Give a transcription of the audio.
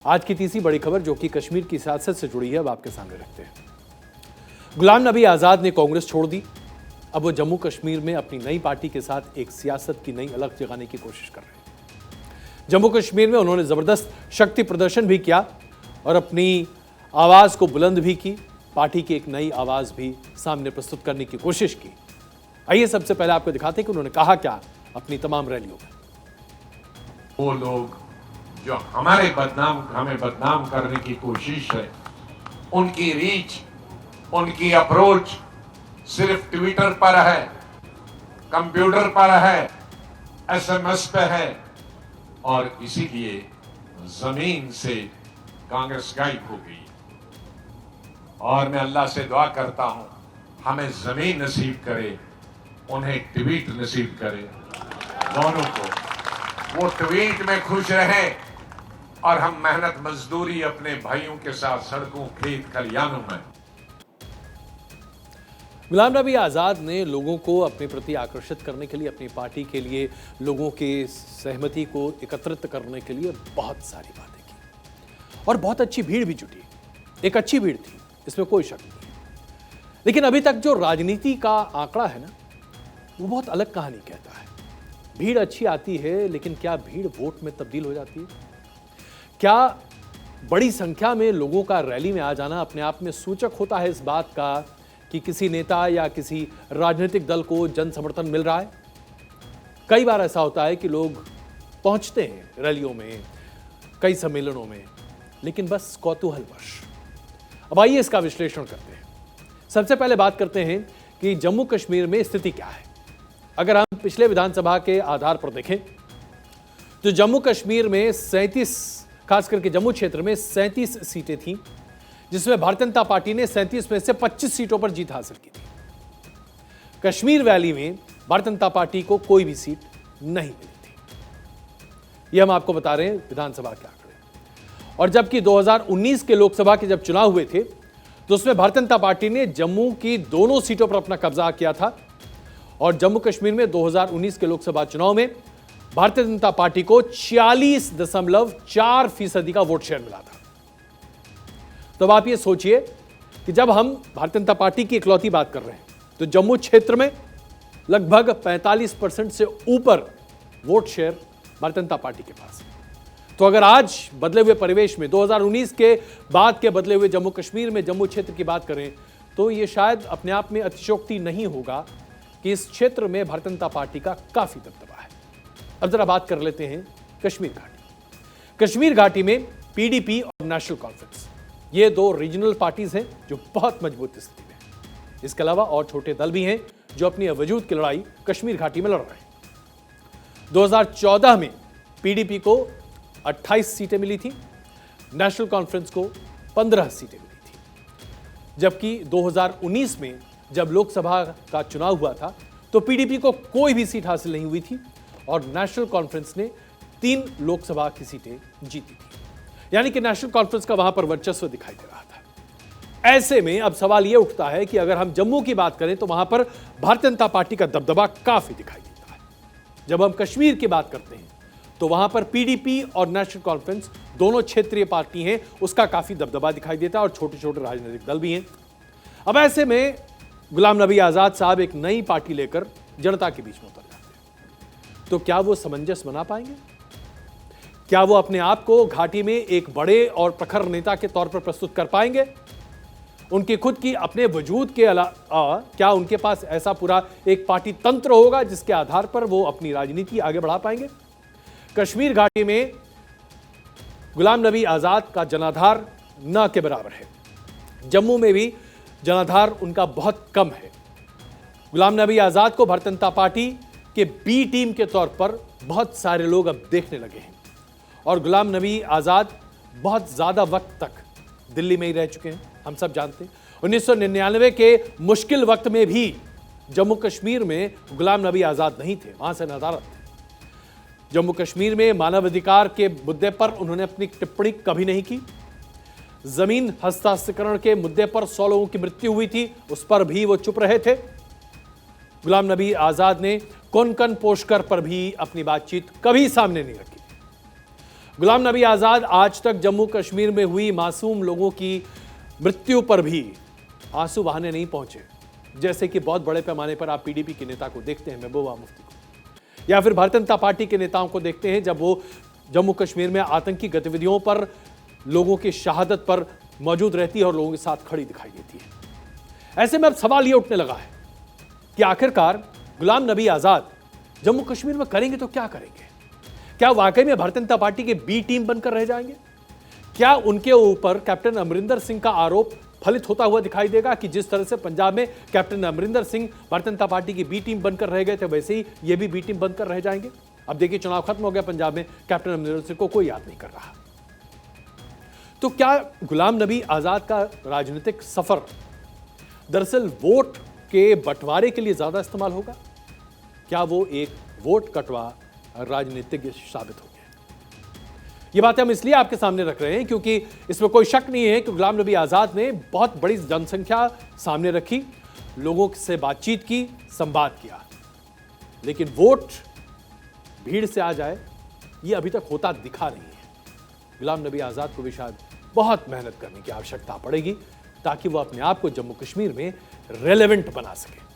आज की तीसरी बड़ी खबर जो कि कश्मीर की सियासत से जुड़ी है, अब आपके सामने रखते हैं। गुलाम नबी आजाद ने कांग्रेस छोड़ दी। अब वो जम्मू कश्मीर में अपनी नई पार्टी के साथ एक सियासत की नई अलग जगाने की कोशिश कर रहे हैं। जम्मू कश्मीर में उन्होंने जबरदस्त शक्ति प्रदर्शन भी किया और अपनी आवाज को बुलंद भी की। पार्टी की एक नई आवाज भी सामने प्रस्तुत करने की कोशिश की। आइए सबसे पहले आपको दिखाते हैं कि उन्होंने कहा क्या अपनी तमाम रैलियों में। वो लोग जो हमें बदनाम करने की कोशिश है, उनकी रीच, उनकी अप्रोच सिर्फ ट्विटर पर है, कंप्यूटर पर है, एसएमएस पे है और इसीलिए जमीन से कांग्रेस गायब हो गई। और मैं अल्लाह से दुआ करता हूं हमें जमीन नसीब करे, उन्हें ट्वीट नसीब करे, दोनों को। वो ट्वीट में खुश रहे और हम मेहनत मजदूरी अपने भाइयों के साथ सड़कों, खेत, खलियानों में। गुलाम नबी आजाद ने लोगों को अपने प्रति आकर्षित करने के लिए, अपनी पार्टी के लिए लोगों के सहमति को एकत्रित करने के लिए बहुत सारी बातें की और बहुत अच्छी भीड़ भी जुटी। एक अच्छी भीड़ थी, इसमें कोई शक नहीं। लेकिन अभी तक जो राजनीति का आंकड़ा है ना, वो बहुत अलग कहानी कहता है। भीड़ अच्छी आती है, लेकिन क्या भीड़ वोट में तब्दील हो जाती है? क्या बड़ी संख्या में लोगों का रैली में आ जाना अपने आप में सूचक होता है इस बात का कि किसी नेता या किसी राजनीतिक दल को जन समर्थन मिल रहा है? कई बार ऐसा होता है कि लोग पहुंचते हैं रैलियों में, कई सम्मेलनों में, लेकिन बस कौतूहलवश। अब आइए इसका विश्लेषण करते हैं। सबसे पहले बात करते हैं कि जम्मू कश्मीर में स्थिति क्या है। अगर हम पिछले विधानसभा के आधार पर देखें तो जम्मू कश्मीर में 37, खास करके जम्मू क्षेत्र में 37 सीटें थीं, जिसमें भारतीय जनता पार्टी ने 37 में से 25 सीटों पर जीत हासिल की थी। कश्मीर वैली में भारतीय जनता पार्टी को कोई भी सीट नहीं मिली थी। यह हम आपको बता रहे हैं विधानसभा के आंकड़े। और जबकि 2019 के लोकसभा के जब चुनाव हुए थे तो उसमें भारतीय जनता पार्टी ने जम्मू की दोनों सीटों पर अपना कब्जा किया था और जम्मू कश्मीर में 2019 के लोकसभा चुनाव में भारतीय जनता पार्टी को 46.4% का वोट शेयर मिला था। तो अब आप ये सोचिए कि जब हम भारतीय जनता पार्टी की इकलौती बात कर रहे हैं तो जम्मू क्षेत्र में लगभग 45% से ऊपर vote share Bharatiya Janata party के पास है। तो अगर आज बदले हुए परिवेश में 2019 के बाद के बदले हुए जम्मू कश्मीर में जम्मू क्षेत्र की बात करें तो यह शायद अपने आप में अतिशयोक्ति नहीं होगा कि इस क्षेत्र में भारतीय जनता पार्टी का काफी दबदबा है। अब जरा बात कर लेते हैं कश्मीर घाटी। कश्मीर घाटी में पीडीपी और नेशनल कॉन्फ्रेंस, ये दो रीजनल पार्टीज हैं जो बहुत मजबूत स्थिति में हैं। इसके अलावा और छोटे दल भी हैं जो अपनी वजूद की लड़ाई कश्मीर घाटी में लड़ रहे हैं। 2014 में पीडीपी को 28 सीटें मिली थी, नेशनल कॉन्फ्रेंस को 15 सीटें मिली थी। जबकि 2019 में जब लोकसभा का चुनाव हुआ था तो पीडीपी को कोई भी सीट हासिल नहीं हुई थी और नेशनल कॉन्फ्रेंस ने 3 लोकसभा की सीटें जीती थी। यानी कि नेशनल कॉन्फ्रेंस का वहां पर वर्चस्व दिखाई दे रहा था। ऐसे में अब सवाल यह उठता है कि अगर हम जम्मू की बात करें तो वहां पर भारतीय जनता पार्टी का दबदबा काफी दिखाई देता है। जब हम कश्मीर की बात करते हैं तो वहां पर पीडीपी और नेशनल कॉन्फ्रेंस दोनों क्षेत्रीय पार्टी हैं, उसका काफी दबदबा दिखाई देता है और छोटे छोटे राजनीतिक दल भी हैं। अब ऐसे में गुलाम नबी आजाद साहब एक नई पार्टी लेकर जनता के बीच में उतर जाते हैं। तो क्या वो सामंजस्य बना पाएंगे? क्या वो अपने आप को घाटी में एक बड़े और प्रखर नेता के तौर पर प्रस्तुत कर पाएंगे? उनकी खुद की अपने वजूद के अलावा क्या उनके पास ऐसा पूरा एक पार्टी तंत्र होगा जिसके आधार पर वो अपनी राजनीति आगे बढ़ा पाएंगे? कश्मीर घाटी में गुलाम नबी आजाद का जनाधार न के बराबर है। जम्मू में भी जनाधार उनका बहुत कम है। गुलाम नबी आजाद को भारतीय जनता पार्टी के बी टीम के तौर पर बहुत सारे लोग अब देखने लगे हैं और गुलाम नबी आजाद बहुत ज्यादा वक्त तक दिल्ली में ही रह चुके हैं। हम सब जानते हैं 1999 के मुश्किल वक्त में भी जम्मू कश्मीर में गुलाम नबी आजाद नहीं थे, वहां से नदारत थे। जम्मू कश्मीर में मानवाधिकार के मुद्दे पर उन्होंने अपनी टिप्पणी कभी नहीं की। जमीन हस्तांतरण के मुद्दे पर 100 लोगों की मृत्यु हुई थी, उस पर भी वो चुप रहे थे। गुलाम नबी आजाद ने कोनकन पोशकर पर भी अपनी बातचीत कभी सामने नहीं रखी। गुलाम नबी आजाद आज तक जम्मू कश्मीर में हुई मासूम लोगों की मृत्यु पर भी आंसू बहाने नहीं पहुंचे, जैसे कि बहुत बड़े पैमाने पर आप पीडीपी के नेता को देखते हैं, महबूबा मुफ्ती को, या फिर भारतीय जनता पार्टी के नेताओं को देखते हैं जब वो जम्मू कश्मीर में आतंकी गतिविधियों पर, लोगों की शहादत पर मौजूद रहती है और लोगों के साथ खड़ी दिखाई देती है। ऐसे में अब सवाल यह उठने लगा है कि आखिरकार गुलाम नबी आजाद जम्मू कश्मीर में करेंगे तो क्या करेंगे? क्या वाकई में भारतीय जनता पार्टी के बी टीम बनकर रह जाएंगे? क्या उनके ऊपर कैप्टन अमरिंदर सिंह का आरोप फलित होता हुआ दिखाई देगा कि जिस तरह से पंजाब में कैप्टन अमरिंदर सिंह भारतीय जनता पार्टी की बी टीम बनकर रह गए थे, वैसे ही ये भी बी टीम बनकर रह जाएंगे? अब देखिए, चुनाव खत्म हो गया पंजाब में, कैप्टन अमरिंदर सिंह को कोई याद नहीं कर रहा। तो क्या गुलाम नबी आजाद का राजनीतिक सफर दरअसल वोट के बंटवारे के लिए ज्यादा इस्तेमाल होगा? क्या वो एक वोट कटवा राजनीतिक साबित हो गया? ये बातें हम इसलिए आपके सामने रख रहे हैं क्योंकि इसमें कोई शक नहीं है कि गुलाम नबी आजाद ने बहुत बड़ी जनसंख्या सामने रखी, लोगों से बातचीत की, संवाद किया, लेकिन वोट भीड़ से आ जाए, ये अभी तक होता दिखा नहीं है। गुलाम नबी आजाद को भी शायद बहुत मेहनत करने की आवश्यकता पड़ेगी ताकि वो अपने आप को जम्मू कश्मीर में रेलेवेंट बना सके।